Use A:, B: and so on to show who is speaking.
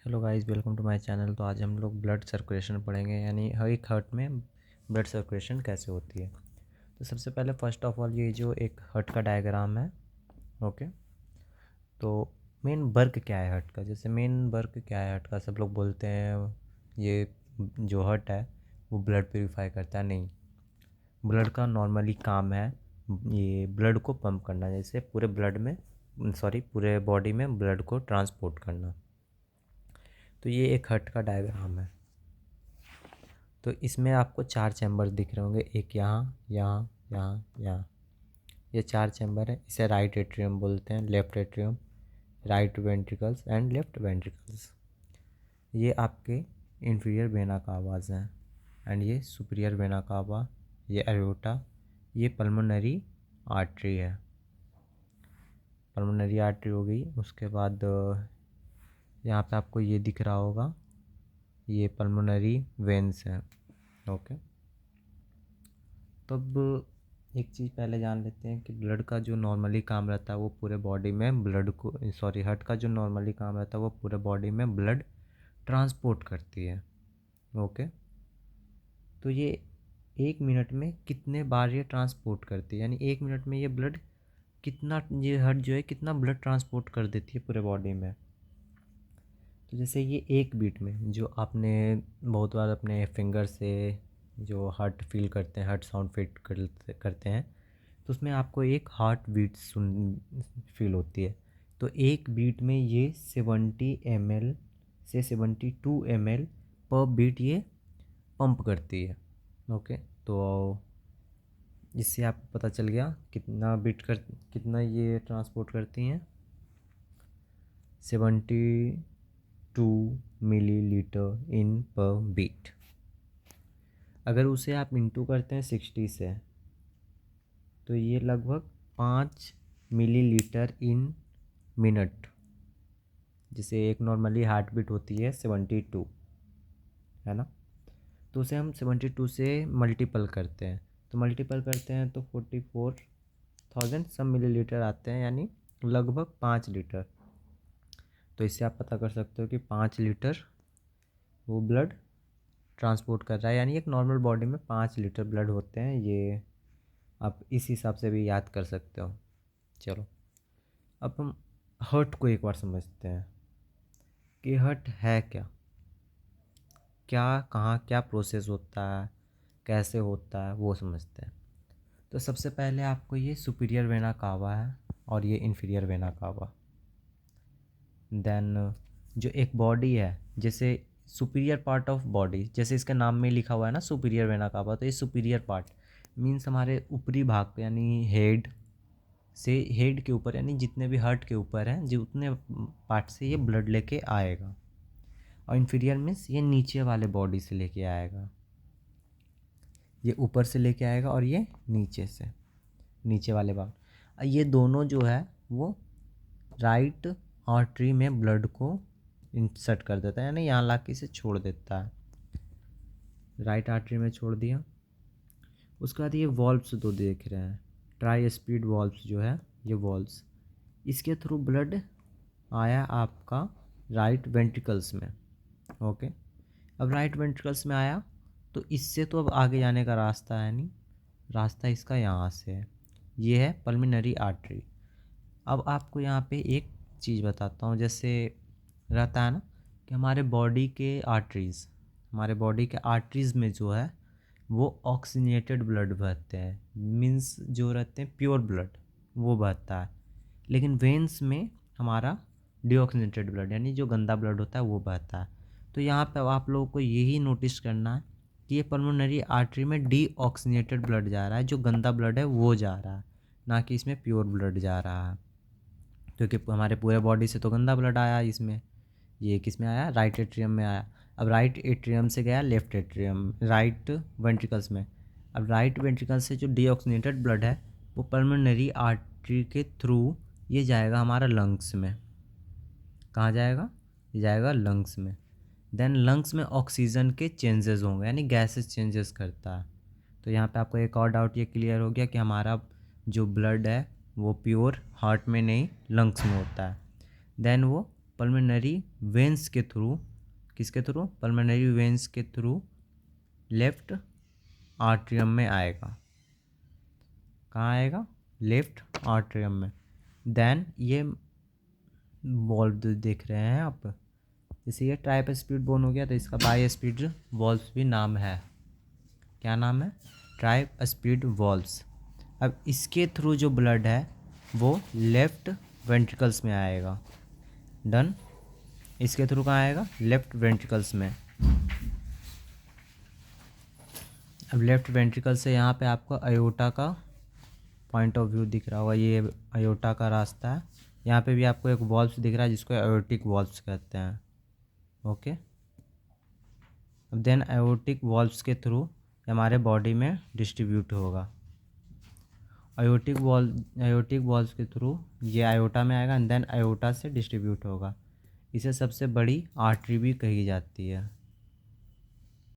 A: Hello guys, welcome to my channel. तो आज हम लोग ब्लड सर्कुलेशन पढ़ेंगे, यानी हर एक हार्ट में ब्लड सर्कुलेशन कैसे होती है। तो सबसे पहले फर्स्ट ऑफ ऑल ये जो एक हार्ट का डायग्राम है। ओके, तो मेन वर्क क्या है हार्ट का, जैसे मेन वर्क क्या है हार्ट का, सब लोग बोलते हैं ये जो हार्ट है वो ब्लड प्यूरिफाई करता है। नहीं, ब्लड का नॉर्मली काम है ये ब्लड को पंप करना, जैसे पूरे बॉडी में ब्लड को ट्रांसपोर्ट करना। तो ये एक हार्ट का डायग्राम है। तो इसमें आपको 4 चैम्बर दिख रहे होंगे, एक यहाँ यहाँ यहाँ यहाँ। ये 4 चैम्बर है। इसे राइट एट्रियम बोलते हैं, left atrium, right ventricles and left ventricles. ये आपके इन्फीरियर वेना कावाज हैं एंड ये सुपीरियर वेना कावा, ये एरोटा, ये पल्मोनरी आर्टरी है। पल्मोनरी आर्टरी हो गई। उसके बाद यहाँ पे आपको ये दिख रहा होगा, ये पल्मोनरी वेन्स हैं। ओके, तब एक चीज़ पहले जान लेते हैं कि ब्लड का जो नॉर्मली काम रहता है वो पूरे बॉडी में हार्ट का जो नॉर्मली काम रहता है वो पूरे बॉडी में ब्लड ट्रांसपोर्ट करती है। ओके, तो ये 1 मिनट में कितने बार ये ट्रांसपोर्ट करती है, यानी 1 मिनट में ये ब्लड कितना, ये हार्ट जो है कितना ब्लड ट्रांसपोर्ट कर देती है पूरे बॉडी में। तो जैसे ये एक बीट में, जो आपने बहुत बार अपने फिंगर से जो हार्ट फील करते हैं, हार्ट साउंड करते हैं, तो उसमें आपको एक हार्ट बीट फील होती है। तो एक बीट में ये 70 ml से 72 ml पर बीट ये पंप करती है। ओके, तो इससे आपको पता चल गया कितना ये ट्रांसपोर्ट करती हैं। 72 इन पर बीट। अगर उसे आप इंटू करते हैं 60 से, तो ये लगभग 5 मिलीलीटर इन मिनट। जैसे एक नॉर्मली हार्ट बीट होती है 72, है ना, तो उसे हम 72 से मल्टीपल करते हैं। तो मल्टीपल करते हैं तो 44,000 सब मिलीलीटर आते हैं, यानी लगभग 5 लीटर। तो इससे आप पता कर सकते हो कि 5 लीटर वो ब्लड ट्रांसपोर्ट कर रहा है, यानी एक नॉर्मल बॉडी में 5 लीटर ब्लड होते हैं। ये आप इस हिसाब से भी याद कर सकते हो। चलो, अब हम हार्ट को एक बार समझते हैं कि हार्ट है क्या, कहाँ क्या प्रोसेस होता है, कैसे होता है, वो समझते हैं। तो सबसे पहले आपको ये सुपीरियर वेना कावा है और ये इन्फीरियर वेना कावा। देन जो एक बॉडी है, जैसे सुपीरियर पार्ट ऑफ बॉडी, जैसे इसके नाम में लिखा हुआ है ना सुपीरियर वेना कावा, तो ये सुपीरियर पार्ट मीन्स हमारे ऊपरी भाग पे, यानी हेड के ऊपर, यानी जितने भी हार्ट के ऊपर हैं जो उतने पार्ट से ये ब्लड लेके आएगा। और इन्फीरियर मीन्स ये नीचे वाले बॉडी से लेके आएगा, ये ऊपर से लेके आएगा और ये नीचे वाले भाग। ये दोनों जो है वो राइट आर्टरी में ब्लड को इंसर्ट कर देता है, यानी यहाँ ला के इसे छोड़ देता है। राइट आर्टरी में छोड़ दिया। उसके बाद ये वॉल्व्स दो देख रहे हैं, ट्राई स्पीड वॉल्व्स जो है, ये वॉल्व्स, इसके थ्रू ब्लड आया आपका राइट वेंट्रिकल्स में। ओके, अब राइट वेंट्रिकल्स में आया तो इससे तो अब आगे जाने का रास्ता है नहीं, रास्ता इसका यहाँ से है, ये है पल्मोनरी आर्टरी। अब आपको यहाँ पे एक चीज़ बताता हूँ, जैसे रहता है ना कि हमारे बॉडी के आर्टरीज़ में जो है वो ऑक्सीजनेटेड ब्लड बहते हैं, मीन्स जो रहते हैं प्योर ब्लड वो बहता है। लेकिन वेन्स में हमारा डीऑक्सीजनेटेड ब्लड, यानी जो गंदा ब्लड होता है वो बहता है। तो यहाँ पे आप लोगों को यही नोटिस करना है कि ये पल्मोनरी आर्टरी में डीऑक्सीजनेटेड ब्लड जा रहा है, जो गंदा ब्लड है वो जा रहा है, ना कि इसमें प्योर ब्लड जा रहा है। क्योंकि हमारे पूरे बॉडी से तो गंदा ब्लड आया इसमें, ये किस में आया, राइट एट्रियम में आया। अब राइट एट्रियम से गया लेफ्ट एट्रियम, राइट वेंट्रिकल्स में। अब राइट वेंट्रिकल से जो डीऑक्सीजनेटेड ब्लड है वो पल्मोनरी आर्टरी के थ्रू ये जाएगा हमारा लंग्स में। कहाँ जाएगा, ये जाएगा लंग्स में। देन लंग्स में ऑक्सीजन के चेंजेस होंगे, यानी गैसेस चेंजेस करता है। तो यहाँ पे आपको एक और डाउट ये क्लियर हो गया कि हमारा जो ब्लड है वो प्योर हार्ट में नहीं लंग्स में होता है। देन वो पल्मोनरी वेंस के थ्रू, किसके थ्रू, पल्मोनरी वेंस के थ्रू लेफ्ट आर्ट्रियम में आएगा। कहाँ आएगा, लेफ्ट आर्ट्रियम में। देन ये वॉल्व देख रहे हैं आप, जैसे ये ट्राइप स्पीड बोन हो गया तो इसका बाई स्पीड वॉल्व्स भी नाम है। क्या नाम है, ट्राइप स्पीड वॉल्व्स। अब इसके थ्रू जो ब्लड है वो लेफ्ट वेंट्रिकल्स में आएगा। डन। इसके थ्रू कहाँ आएगा, लेफ्ट वेंट्रिकल्स में। अब लेफ्ट वेंट्रिकल से यहाँ पे आपको अयोटा का पॉइंट ऑफ व्यू दिख रहा होगा, ये अयोटा का रास्ता है। यहाँ पे भी आपको एक वॉल्व्स दिख रहा है जिसको अयोटिक वॉल्व्स कहते हैं। ओके। अब देन अयोटिक वॉल्व्स के थ्रू हमारे बॉडी में डिस्ट्रीब्यूट होगा। अयोटिक वॉल्व्स के थ्रू ये आयोटा में आएगा एंड देन अयोटा से डिस्ट्रीब्यूट होगा। इसे सबसे बड़ी आर्टरी भी कही जाती है।